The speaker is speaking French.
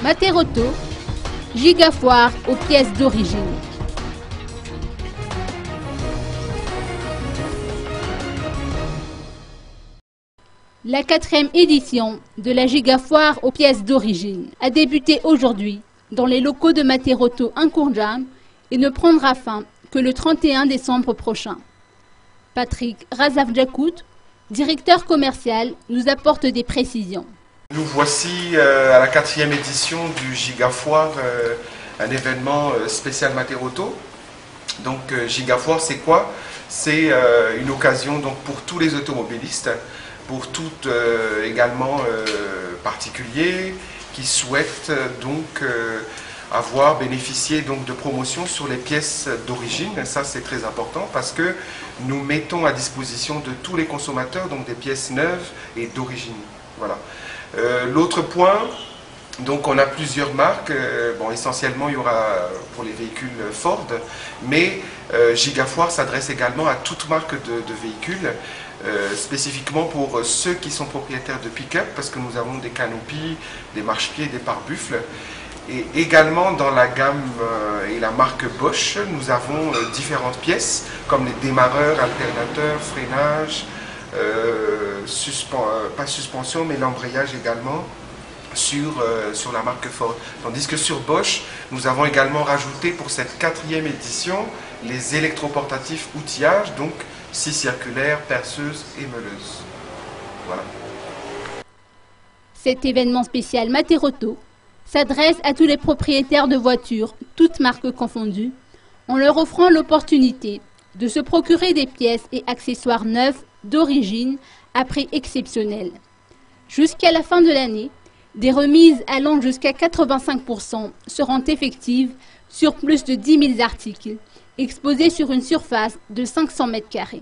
Materotto, gigafoire aux pièces d'origine. La 4e édition de la gigafoire aux pièces d'origine a débuté aujourd'hui dans les locaux de Materotto Nkourdiam et ne prendra fin que le 31 décembre prochain. Patrick Razavdjakout, directeur commercial, nous apporte des précisions. Nous voici à la 4e édition du Gigafoire, un événement spécial Materotto. Donc Gigafoire, c'est quoi? C'est une occasion donc, pour tous les automobilistes, pour toutes également particuliers qui souhaitent donc avoir bénéficié donc de promotions sur les pièces d'origine. Ça c'est très important parce que nous mettons à disposition de tous les consommateurs donc des pièces neuves et d'origine. Voilà. L'autre point, donc on a plusieurs marques, bon, essentiellement il y aura pour les véhicules Ford, mais Gigafoire s'adresse également à toute marque de véhicules, spécifiquement pour ceux qui sont propriétaires de pick-up, parce que nous avons des canopies, des marchepieds, des pare-buffles. Et également dans la gamme et la marque Bosch, nous avons différentes pièces, comme les démarreurs, alternateurs, freinage, pas suspension, mais l'embrayage également sur la marque Ford. Tandis que sur Bosch, nous avons également rajouté pour cette 4e édition les électroportatifs outillages, donc scie circulaire, perceuse et meuleuse. Voilà. Cet événement spécial Materotto s'adresse à tous les propriétaires de voitures, toutes marques confondues, en leur offrant l'opportunité de se procurer des pièces et accessoires neufs d'origine à prix exceptionnel. Jusqu'à la fin de l'année, des remises allant jusqu'à 85% seront effectives sur plus de 10 000 articles, exposés sur une surface de 500 m².